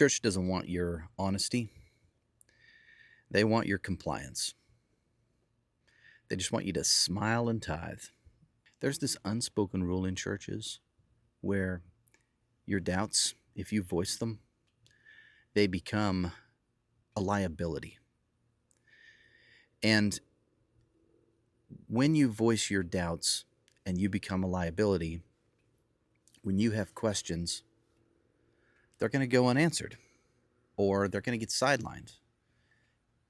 Church doesn't want your honesty. They want your compliance. They just want you to smile and tithe. There's this unspoken rule in churches where your doubts, if you voice them, they become a liability. And when you voice your doubts and you become a liability, when you have questions, they're going to go unanswered or they're going to get sidelined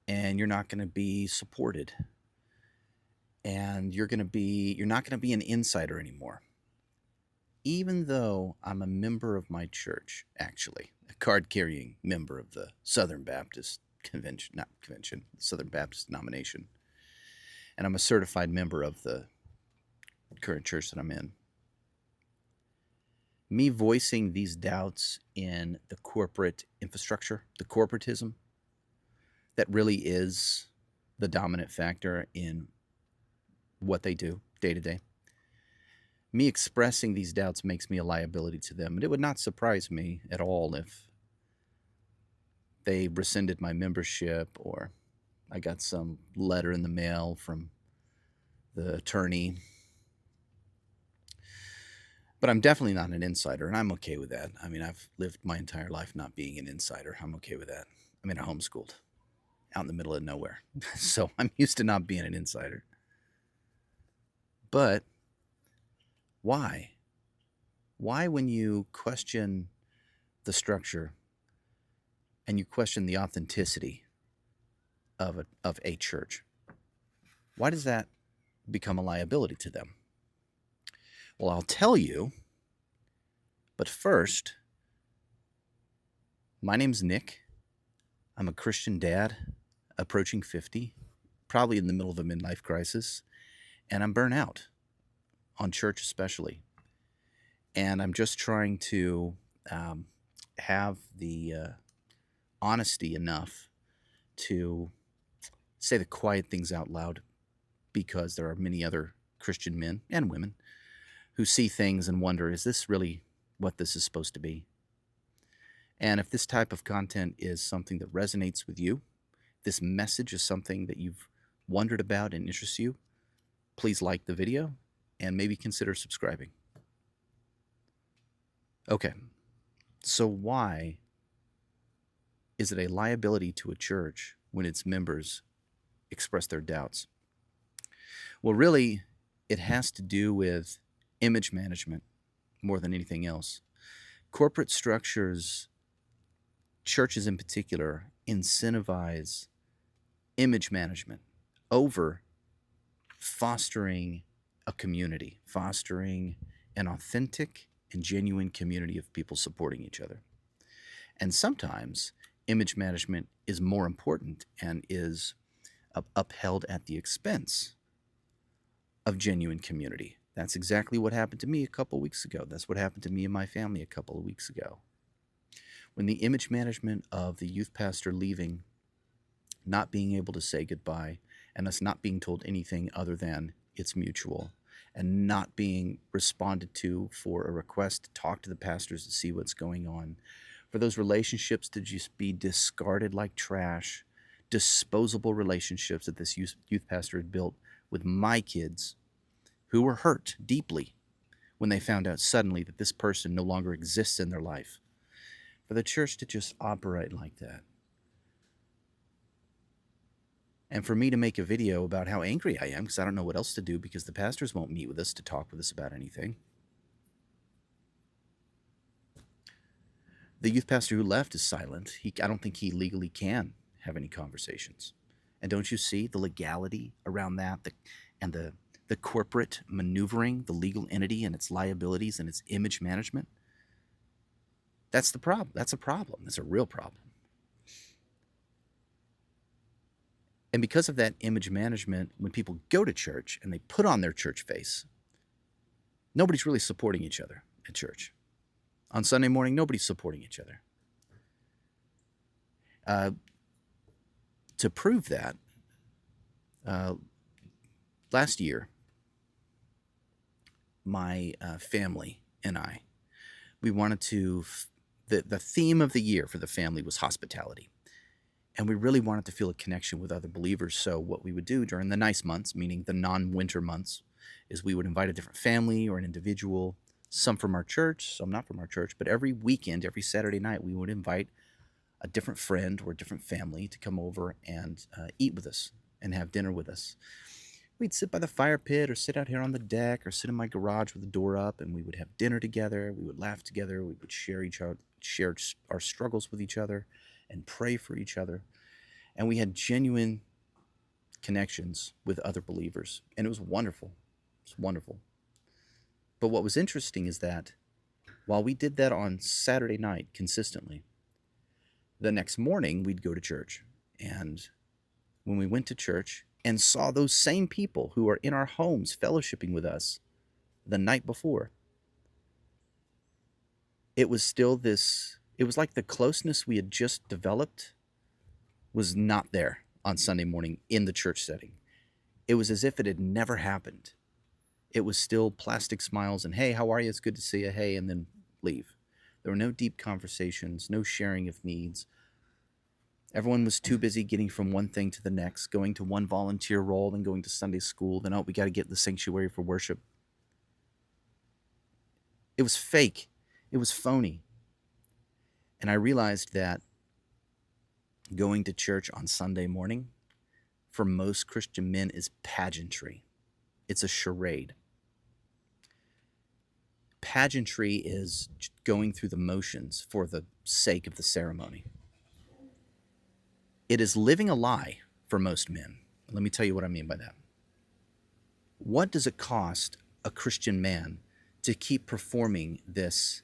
and you're not going to be supported and you're not going to be an insider anymore. Even though I'm a member of my church, actually, a card-carrying member of the Southern Baptist Southern Baptist denomination, and I'm a certified member of the current church that I'm in, me voicing these doubts in the corporate infrastructure, the corporatism, that really is the dominant factor in what they do day to day. Me expressing these doubts makes me a liability to them. And it would not surprise me at all if they rescinded my membership or I got some letter in the mail from the attorney. But I'm definitely not an insider, and I'm okay with that. I mean, I've lived my entire life not being an insider. I'm okay with that. I mean, I'm homeschooled out in the middle of nowhere. So I'm used to not being an insider. But why? Why, when you question the structure and you question the authenticity of a church, why does that become a liability to them? Well, I'll tell you, but first, my name's Nick. I'm a Christian dad, approaching 50, probably in the middle of a midlife crisis, and I'm burnt out on church especially. And I'm just trying to have the honesty enough to say the quiet things out loud, because there are many other Christian men and women who see things and wonder, is this really what this is supposed to be? And if this type of content is something that resonates with you, this message is something that you've wondered about and interests you, please like the video and maybe consider subscribing. Okay, so why is it a liability to a church when its members express their doubts? Well, really, it has to do with image management more than anything else. Corporate structures, churches in particular, incentivize image management over fostering a community, fostering an authentic and genuine community of people supporting each other. And sometimes image management is more important and is upheld at the expense of genuine community. That's exactly what happened to me a couple of weeks ago. That's what happened to me and my family a couple of weeks ago. When the image management of the youth pastor leaving, not being able to say goodbye, and us not being told anything other than it's mutual, and not being responded to for a request to talk to the pastors to see what's going on, for those relationships to just be discarded like trash, disposable relationships that this youth pastor had built with my kids, who were hurt deeply when they found out suddenly that this person no longer exists in their life. For the church to just operate like that. And for me to make a video about how angry I am because I don't know what else to do because the pastors won't meet with us to talk with us about anything. The youth pastor who left is silent. I don't think he legally can have any conversations. And don't you see the legality around that, and the corporate maneuvering, the legal entity and its liabilities and its image management? That's the problem. That's a problem. That's a real problem. And because of that image management, when people go to church and they put on their church face, nobody's really supporting each other at church. On Sunday morning, nobody's supporting each other. To prove that, last year, my family and I, we wanted to the theme of the year for the family was hospitality. And we really wanted to feel a connection with other believers. So what we would do during the nice months, meaning the non-winter months, is we would invite a different family or an individual, some from our church, some not from our church, but every weekend, every Saturday night, we would invite a different friend or a different family to come over and eat with us and have dinner with us. We'd sit by the fire pit or sit out here on the deck or sit in my garage with the door up, and we would have dinner together. We would laugh together. We would share our struggles with each other and pray for each other. And we had genuine connections with other believers. And it was wonderful. It was wonderful. But what was interesting is that while we did that on Saturday night consistently, the next morning we'd go to church. And when we went to church and saw those same people who are in our homes fellowshipping with us the night before, it was still this, it was like the closeness we had just developed was not there on Sunday morning in the church setting. It was as if it had never happened. It was still plastic smiles and, hey, how are you? It's good to see you. Hey, and then leave. There were no deep conversations, no sharing of needs. Everyone was too busy getting from one thing to the next, going to one volunteer role, then going to Sunday school, then, oh, we got to get in the sanctuary for worship. It was fake. It was phony. And I realized that going to church on Sunday morning for most Christian men is pageantry. It's a charade. Pageantry is going through the motions for the sake of the ceremony. It is living a lie for most men. Let me tell you what I mean by that. What does it cost a Christian man to keep performing this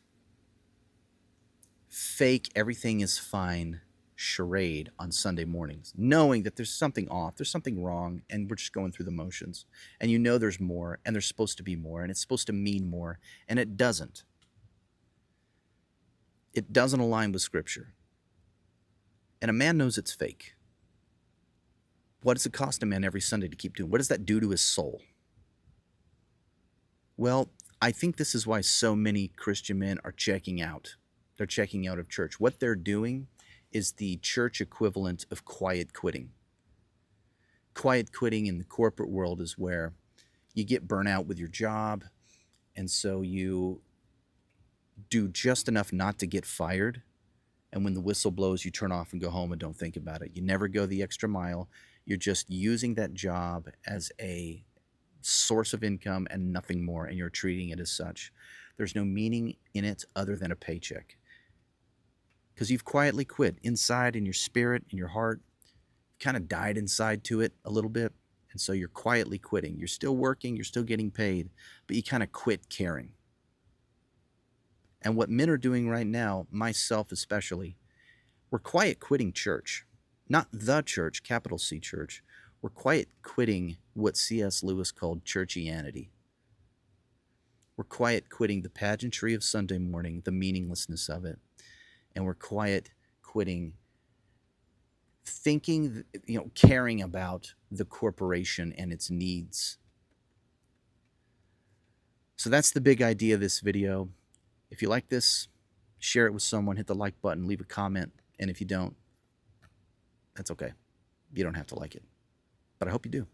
fake, everything is fine charade on Sunday mornings, knowing that there's something off, there's something wrong, and we're just going through the motions? And you know there's more, and there's supposed to be more, and it's supposed to mean more, and it doesn't. It doesn't align with Scripture. And a man knows it's fake. What does it cost a man every Sunday to keep doing? What does that do to his soul? Well, I think this is why so many Christian men are checking out. They're checking out of church. What they're doing is the church equivalent of quiet quitting. Quiet quitting in the corporate world is where you get burnt out with your job, and so you do just enough not to get fired, and when the whistle blows, you turn off and go home and don't think about it. You never go the extra mile. You're just using that job as a source of income and nothing more, and you're treating it as such. There's no meaning in it other than a paycheck. Because you've quietly quit inside, in your spirit, in your heart. You've kind of died inside to it a little bit, and so you're quietly quitting. You're still working, you're still getting paid, but you kind of quit caring. And what men are doing right now, myself especially, we're quiet quitting church. Not the church, capital C church. We're quiet quitting what C.S. Lewis called churchianity. We're quiet quitting the pageantry of Sunday morning, the meaninglessness of it. And we're quiet quitting thinking, caring about the corporation and its needs. So that's the big idea of this video. If you like this, share it with someone, hit the like button, leave a comment. And if you don't, that's okay. You don't have to like it. But I hope you do.